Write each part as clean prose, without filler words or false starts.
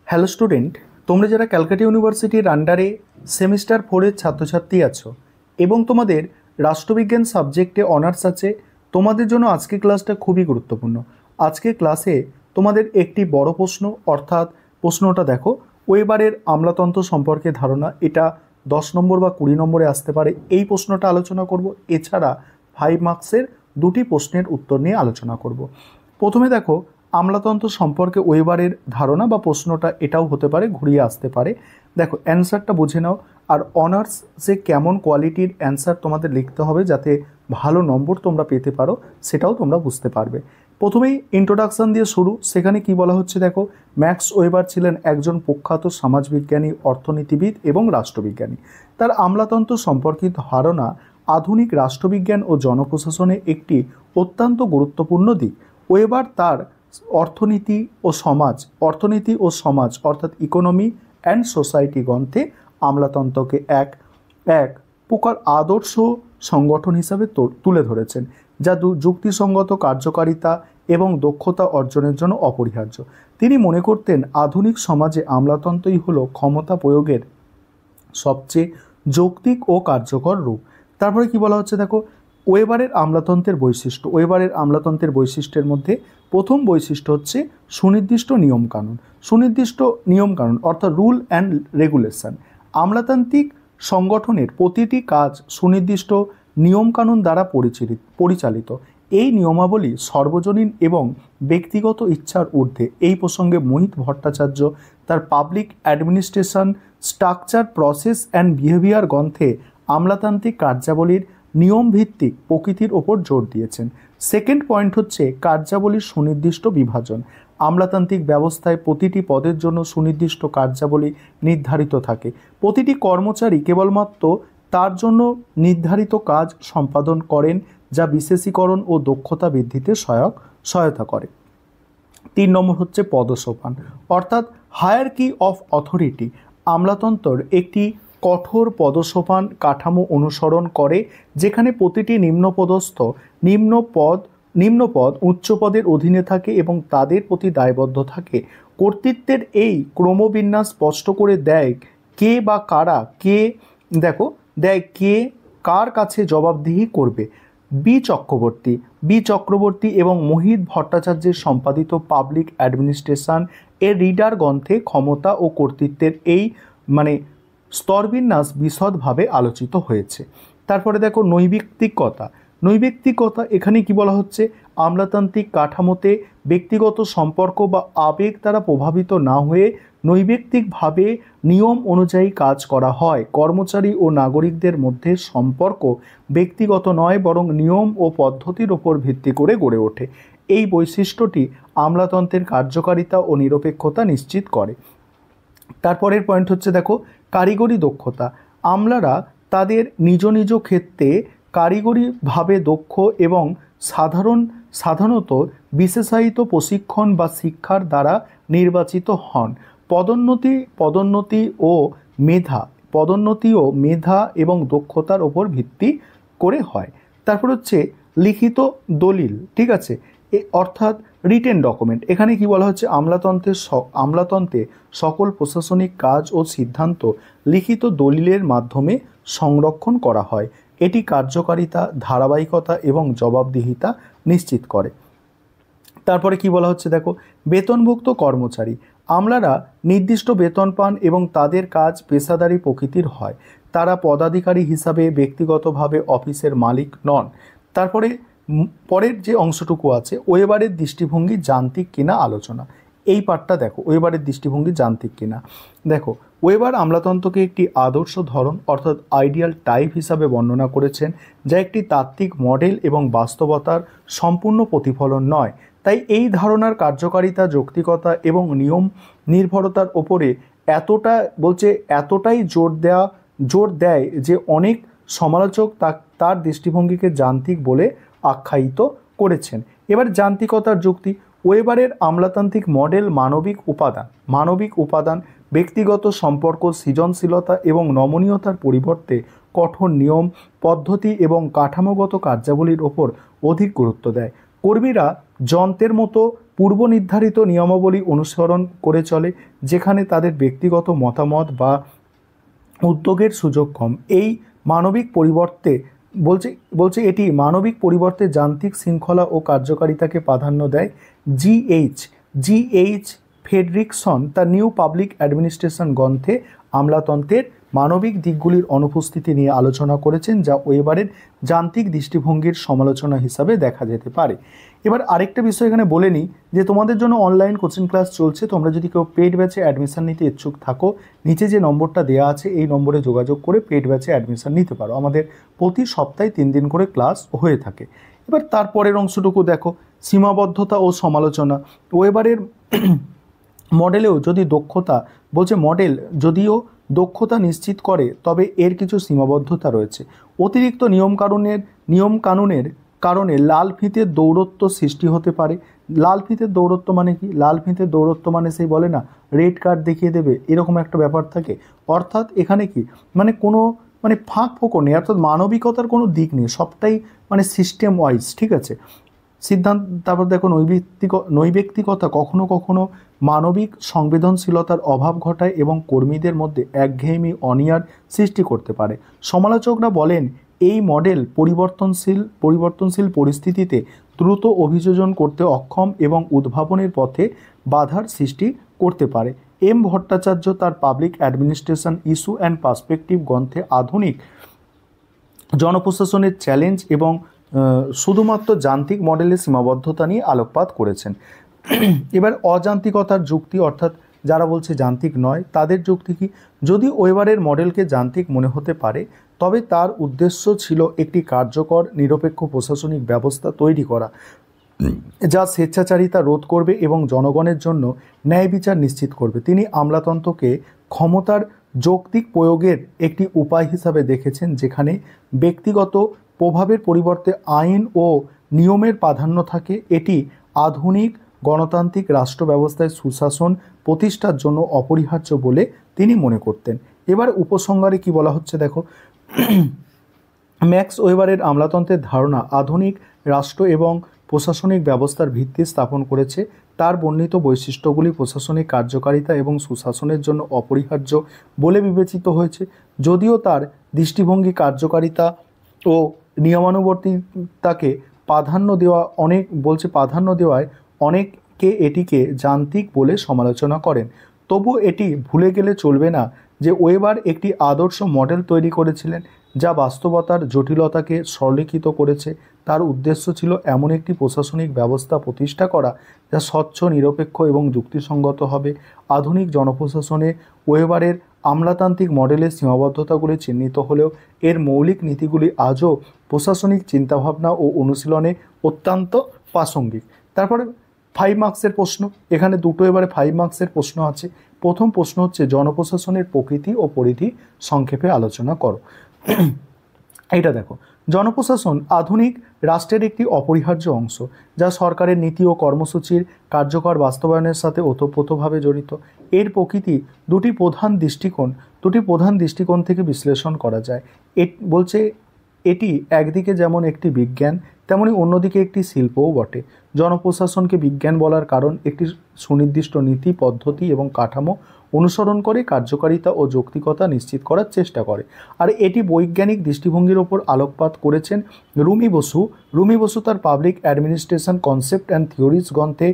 Hello student, তোমরা যারা ক্যালকাটা ইউনিভার্সিটির আন্ডারে সেমিস্টার 4-এর ছাত্রছাত্রী আছো এবং তোমাদের রাষ্ট্রবিজ্ঞান সাবজেক্টে অনার্স আছে, তোমাদের জন্য আজকের ক্লাসটা খুবই গুরুত্বপূর্ণ। আজকের ক্লাসে তোমাদের একটি বড় প্রশ্ন, অর্থাৎ প্রশ্নটা দেখো, ওয়েবারের আমলাতন্ত্র সম্পর্কে ধারণা, এটা 10 নম্বর বা 20 নম্বরে আসতে পারে। এই প্রশ্নটা আলোচনা করব। এছাড়া 5 মার্কসের দুটি প্রশ্নের উত্তর নিয়ে আলোচনা করব। প্রথমে দেখো, আমলাতন্ত্র সম্পর্কে ওয়েবারের ধারণা বা প্রশ্নটা এটাও হতে পারে, ঘুরিয়ে আসতে পারে। দেখো, অ্যান্সারটা বুঝে নাও। আর অনার্স যে কেমন কোয়ালিটির অ্যান্সার তোমাদের লিখতে হবে যাতে ভালো নম্বর তোমরা পেতে পারো, সেটাও তোমরা বুঝতে পারবে। প্রথমেই ইন্ট্রোডাকশান দিয়ে শুরু। সেখানে কি বলা হচ্ছে দেখো, ম্যাক্স ওয়েবার ছিলেন একজন প্রখ্যাত সমাজবিজ্ঞানী, অর্থনীতিবিদ এবং রাষ্ট্রবিজ্ঞানী। তার আমলাতন্ত্র সম্পর্কিত ধারণা আধুনিক রাষ্ট্রবিজ্ঞান ও জনপ্রশাসনে একটি অত্যন্ত গুরুত্বপূর্ণ দিক। ওয়েবার তার অর্থনীতি ও সমাজ অর্থাৎ ইকোনমি অ্যান্ড সোসাইটি গ্রন্থে আমলাতন্ত্রকে এক প্রকার আদর্শ সংগঠন হিসাবে তুলে ধরেছেন, যা যুক্তিসঙ্গত কার্যকারিতা এবং দক্ষতা অর্জনের জন্য অপরিহার্য। তিনি মনে করতেন আধুনিক সমাজে আমলাতন্ত্রই হলো ক্ষমতা প্রয়োগের সবচেয়ে যৌক্তিক ও কার্যকর রূপ। তারপরে কি বলা হচ্ছে দেখো, ওয়েবারের আমলাতন্ত্রের বৈশিষ্ট্য। ওয়েবারের আমলাতন্ত্রের বৈশিষ্ট্যের মধ্যে প্রথম বৈশিষ্ট্য হচ্ছে সুনির্দিষ্ট নিয়মকানুন অর্থাৎ রুল অ্যান্ড রেগুলেশন। আমলাতান্ত্রিক সংগঠনের প্রতিটি কাজ সুনির্দিষ্ট নিয়মকানুন দ্বারা পরিচালিত। এই নিয়মাবলী সর্বজনীন এবং ব্যক্তিগত ইচ্ছার ঊর্ধ্বে। এই প্রসঙ্গে মোহিত ভট্টাচার্য তার public administration structure, process and behaviour গ্রন্থে আমলাতান্ত্রিক কার্যাবলীর নিয়মভিত্তিক প্রকৃতির ওপর জোর দিয়েছেন। সেকেন্ড পয়েন্ট হচ্ছে কার্যাবলীর সুনির্দিষ্ট বিভাজন। আমলাতান্ত্রিক ব্যবস্থায় প্রতিটি পদের জন্য সুনির্দিষ্ট কার্যাবলী নির্ধারিত থাকে। প্রতিটি কর্মচারী কেবলমাত্র তার জন্য নির্ধারিত কাজ সম্পাদন করেন, যা বিশেষীকরণ ও দক্ষতা বৃদ্ধিতে সহায়তা করে। 3 নম্বর হচ্ছে পদসোপান অর্থাৎ হায়ারকি অফ অথরিটি। আমলাতন্ত্র একটি কঠোর পদসোপান কাঠামো অনুসরণ করে, যেখানে প্রতিটি নিম্নপদ উচ্চপদের অধীনে থাকে এবং তাদের প্রতি দায়বদ্ধ থাকে। কর্তৃত্বের এই ক্রমবিন্যাস স্পষ্ট করে দেয় কে কার কাছে জবাবদিহি করবে। বি চক্রবর্তী এবং মোহিত ভট্টাচার্যের সম্পাদিত পাবলিক অ্যাডমিনিস্ট্রেশন এর রিডার গ্রন্থে ক্ষমতা ও কর্তৃত্বের এই স্তরবিন্যাস বিশদভাবে আলোচিত হয়েছে। তারপরে দেখো, নৈবিত্তিকতা। এখানে কি বলা হচ্ছে, আমলাতান্ত্রিক কাঠামোতে ব্যক্তিগত সম্পর্ক বা আবেগ দ্বারা প্রভাবিত না হয়ে নৈবিত্তিকভাবে নিয়ম অনুযায়ী কাজ করা হয়। কর্মচারী ও নাগরিকদের মধ্যে সম্পর্ক ব্যক্তিগত নয়, বরং নিয়ম ও পদ্ধতির ওপর ভিত্তি করে গড়ে ওঠে। এই বৈশিষ্ট্যটি আমলাতন্ত্রের কার্যকারিতা ও নিরপেক্ষতা নিশ্চিত করে। তারপরের পয়েন্ট হচ্ছে দেখো, কারিগরি দক্ষতা। আমলারা তাদের নিজ নিজ ক্ষেত্রে কারিগরিভাবে দক্ষ এবং সাধারণত বিশেষায়িত প্রশিক্ষণ বা শিক্ষার দ্বারা নির্বাচিত হন। পদোন্নতি ও মেধা এবং দক্ষতার ওপর ভিত্তি করে হয়। তারপর হচ্ছে লিখিত দলিল, ঠিক আছে, অর্থাৎ রিটেন ডকুমেন্ট। এখানে কি বলা হচ্ছে, আমলাতন্ত্রে সকল প্রশাসনিক কাজ ও সিদ্ধান্ত লিখিত দলিলের মাধ্যমে সংরক্ষণ করা হয়। এটি কার্যকারিতা, ধারাবাহিকতা এবং জবাবদিহিতা নিশ্চিত করে। তারপরে কি বলা হচ্ছে দেখো, বেতনভুক্ত কর্মচারী। আমলারা নির্দিষ্ট বেতন পান এবং তাদের কাজ পেশাদারি প্রকৃতির হয়। তারা পদাধিকারী হিসাবে ব্যক্তিগতভাবে অফিসের মালিক নন। তারপরে পরের যে অংশটুকু আছে, ওয়েবারের দৃষ্টিভঙ্গি যান্ত্রিক কিনা আলোচনা। এই পার্টটা দেখো, ওয়েবারের দৃষ্টিভঙ্গি যান্ত্রিক কিনা। দেখো, ওয়েবার আমলাতন্ত্রকে একটি আদর্শ ধরন অর্থাৎ আইডিয়াল টাইপ হিসাবে বর্ণনা করেছেন, যা একটি তাত্ত্বিক মডেল এবং বাস্তবতার সম্পূর্ণ প্রতিফলন নয়। তাই এই ধারণার কার্যকারিতা, যৌক্তিকতা এবং নিয়ম নির্ভরতার ওপরে এতটাই জোর দেয় যে অনেক সমালোচক তার দৃষ্টিভঙ্গিকে যান্ত্রিক বলে আখ্যায়িত করেছেন। এবার যান্ত্রিকতার যুক্তি। ওয়েবারের আমলাতান্ত্রিক মডেল মানবিক উপাদান, ব্যক্তিগত সম্পর্ক, সৃজনশীলতা এবং নমনীয়তার পরিবর্তে কঠোর নিয়ম, পদ্ধতি এবং কাঠামোগত কার্যাবলীর ওপর অধিক গুরুত্ব দেয়। কর্মীরা যন্ত্রের মতো পূর্ব নির্ধারিত নিয়মাবলী অনুসরণ করে চলে, যেখানে তাদের ব্যক্তিগত মতামত বা উদ্যোগের সুযোগ কম। এই মানবিক পরিবর্তে বলছে এটি মানবিক পরিবর্তে যান্ত্রিক শৃঙ্খলা ও কার্যকারিতাকে প্রাধান্য দেয়। জিএইচ ফ্রেডরিকসন তার নিউ পাবলিক অ্যাডমিনিস্ট্রেশন গ্রন্থে আমলাতন্ত্রের মানবিক দিকগুলির অনুপস্থিতি নিয়ে আলোচনা করেছেন, যা ওয়েবারের যান্ত্রিক দৃষ্টিভঙ্গির সমালোচনা হিসাবে দেখা যেতে পারে। এবার আরেকটা বিষয় এখানে বলে নিই যে তোমাদের জন্য অনলাইন কোচিং ক্লাস চলছে। তোমরা যদি কেউ পেড ব্যাচে অ্যাডমিশন নিতে ইচ্ছুক থাকো, নিচে যে নম্বরটা দেওয়া আছে এই নম্বরে যোগাযোগ করে পেড ব্যাচে অ্যাডমিশন নিতে পারো। আমাদের প্রতি সপ্তাহে 3 দিন করে ক্লাস হয়ে থাকে। এবার তারপরের অংশটুকু দেখো, সীমাবদ্ধতা ও সমালোচনা। ওয়েবারের মডেলেও যদি দক্ষতা মডেল যদিও দক্ষতা নিশ্চিত করে, তবে এর কিছু সীমাবদ্ধতা রয়েছে। অতিরিক্ত নিয়মকানুনের কারণে লাল ফিতের দৌরত্ব সৃষ্টি হতে পারে। লাল ফিতের দৌরত্ব মানে কি? লাল ফিতের দৌরত্ব মানে সেই বলে না রেড কার্ড দেখিয়ে দেবে, এরকম একটা ব্যাপার থাকে। অর্থাৎ এখানে কি কোনো ফাঁক ফোকর নেই, অর্থাৎ মানবিকতার কোনো দিক নেই, সবটাই সিস্টেম ওয়াইজ, ঠিক আছে। সিদ্ধান্ত তারপর দেখো নৈবেক্তিকতা কখনো কখনো মানবিক সংবেদনশীলতার অভাব ঘটায় এবং কর্মীদের মধ্যে একঘেয়েমি অনিয়ার সৃষ্টি করতে পারে। সমালোচকরা বলেন এই মডেল পরিবর্তনশীল পরিস্থিতিতে দ্রুত অভিযোজন করতে অক্ষম এবং উদ্ভাবনের পথে বাধার সৃষ্টি করতে পারে। এম ভট্টাচার্য তার public administration issue and perspective গ্রন্থে আধুনিক জনপ্রশাসনের চ্যালেঞ্জ এবং শুধুমাত্র যান্ত্রিক মডেলের সীমাবদ্ধতা নিয়ে আলোকপাত করেছেন। এবার অযান্ত্রিকতার যুক্তি, অর্থাৎ যারা বলছে যান্ত্রিক নয় তাদের যুক্তি কি? যদি ওয়েবারের মডেলকে যান্ত্রিক মনে হতে পারে, তবে তার উদ্দেশ্য ছিল একটি কার্যকর নিরপেক্ষ প্রশাসনিক ব্যবস্থা তৈরি করা, যা স্বেচ্ছাচারিতা রোধ করবে এবং জনগণের জন্য ন্যায় বিচার নিশ্চিত করবে। তিনি আমলাতন্ত্রকে ক্ষমতার যৌক্তিক প্রয়োগের একটি উপায় হিসাবে দেখেছেন, যেখানে ব্যক্তিগত প্রভাবের পরিবর্তে আইন ও নিয়মের প্রাধান্য থাকে। এটি আধুনিক গণতান্ত্রিক রাষ্ট্র ব্যবস্থায় সুশাসন প্রতিষ্ঠার জন্য অপরিহার্য বলে তিনি মনে করতেন। এবার উপসংহারে কি বলা হচ্ছে দেখো, ম্যাক্স ওয়েবারের আমলাতন্ত্রের ধারণা আধুনিক রাষ্ট্র এবং প্রশাসনিক ব্যবস্থার ভিত্তি স্থাপন করেছে। তার বর্ণিত বৈশিষ্ট্যগুলি প্রশাসনিক কার্যকারিতা এবং সুশাসনের জন্য অপরিহার্য বলে বিবেচিত হয়েছে। যদিও তার দৃষ্টিভঙ্গি কার্যকারিতা ও নিয়মানুবর্তিতাকে প্রাধান্য দেওয়ায় অনেকে এটিকে যান্ত্রিক বলে সমালোচনা করেন। তবু এটি ভুলে গেলে চলবে না যে ওয়েবার একটি আদর্শ মডেল তৈরি করেছিলেন, যা বাস্তবতার জটিলতাকে সরলীকৃত করেছে। তার উদ্দেশ্য ছিল এমন একটি প্রশাসনিক ব্যবস্থা প্রতিষ্ঠা করা যা স্বচ্ছ, নিরপেক্ষ এবং যুক্তিসঙ্গত হবে। আধুনিক জনপ্রশাসনে ওয়েবারের আমলাতান্ত্রিক মডেলের সীমাবদ্ধতাগুলি চিহ্নিত হলেও এর মৌলিক নীতিগুলি আজও প্রশাসনিক চিন্তাভাবনা ও অনুশীলনে অত্যন্ত প্রাসঙ্গিক। তারপরে 5 মার্কসের প্রশ্ন, এখানে দুটো এবারে 5 মার্কসের প্রশ্ন আছে। প্রথম প্রশ্ন হচ্ছে জনপ্রশাসনের প্রকৃতি ও পরিধি সংক্ষেপে আলোচনা করো। এটা দেখো, জনপ্রশাসন আধুনিক রাষ্ট্রের একটি অপরিহার্য অংশ, যা সরকারের নীতি ও কর্মসূচির কার্যকর বাস্তবায়নের সাথে ওতপ্রোতভাবে জড়িত। এর প্রকৃতি দুটি প্রধান দৃষ্টিকোণ থেকে বিশ্লেষণ করা যায়। এটি একদিকে যেমন একটি বিজ্ঞান, তেমনি অন্যদিকে একটি শিল্পও বটে। জনপ্রশাসনকে বিজ্ঞান বলার কারণ একটি সুনির্দিষ্ট নীতি, পদ্ধতি এবং কাঠামো অনুসরণ করে কার্যকারিতা ও যৌক্তিকতা নিশ্চিত করার চেষ্টা করে। আর এটি বৈজ্ঞানিক দৃষ্টিভঙ্গির ওপর আলোকপাত করেছেন রুমি বসু তার public administration concept and theories গ্রন্থে,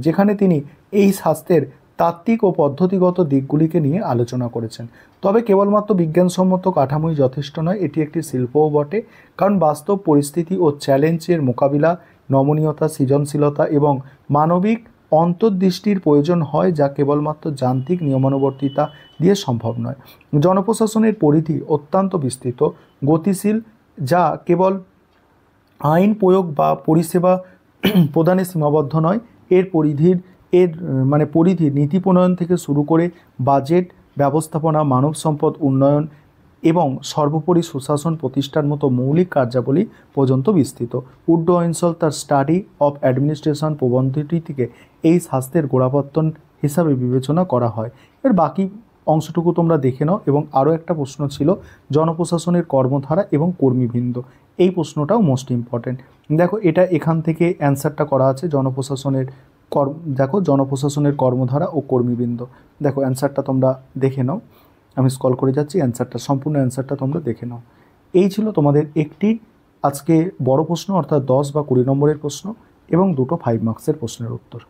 যেখানে তিনি এই শাস্ত্রের তাত্ত্বিক ও পদ্ধতিগত দিকগুলিকে নিয়ে আলোচনা করেছেন। তবে কেবলমাত্র বিজ্ঞানসম্মত কাঠামোই যথেষ্ট নয়, এটি একটি শিল্পও বটে, কারণ বাস্তব পরিস্থিতি ও চ্যালেঞ্জের মোকাবিলা নমনীয়তা, সৃজনশীলতা এবং মানবিক অন্তর্দৃষ্টির প্রয়োজন হয়, যা কেবলমাত্র যান্ত্রিক নিয়মানুবর্তিতা দিয়ে সম্ভব নয়। জনপ্রশাসনের পরিধি অত্যন্ত বিস্তৃত, গতিশীল, যা কেবল আইন প্রয়োগ বা পরিষেবা প্রদানে সীমাবদ্ধ নয়। এর পরিধি নীতি প্রণয়ন থেকে শুরু করে বাজেট ব্যবস্থাপনা, মানব সম্পদ উন্নয়ন এবং সর্বোপরি সুশাসন প্রতিষ্ঠার মতো মৌলিক কার্যাবলী পর্যন্ত বিস্তৃত। উড্ড অঞ্চল তার স্টাডি অফ অ্যাডমিনিস্ট্রেশন প্রবন্ধটি থেকে এই শাস্ত্রের গোড়াপত্তন হিসাবে বিবেচনা করা হয়। এর বাকি অংশটুকু তোমরা দেখে নাও। এবং আরও একটা প্রশ্ন ছিল জনপ্রশাসনের কর্মধারা এবং কর্মীবৃন্দ, এই প্রশ্নটাও মোস্ট ইম্পর্ট্যান্ট। দেখো এটা এখান থেকে অ্যান্সারটা করা আছে, জনপ্রশাসনের জনপ্রশাসনের কর্মধারা ও কর্মীবৃন্দ। দেখো অ্যান্সারটা তোমরা দেখে নাও, আমি স্ক্রল করে যাচ্ছি, সম্পূর্ণ অ্যান্সারটা তোমরা দেখে নাও। এই ছিল তোমাদের একটি আজকে বড় প্রশ্ন, অর্থাৎ 10 বা 20 নম্বরের প্রশ্ন এবং দুটো 5 মার্কসের প্রশ্নের উত্তর।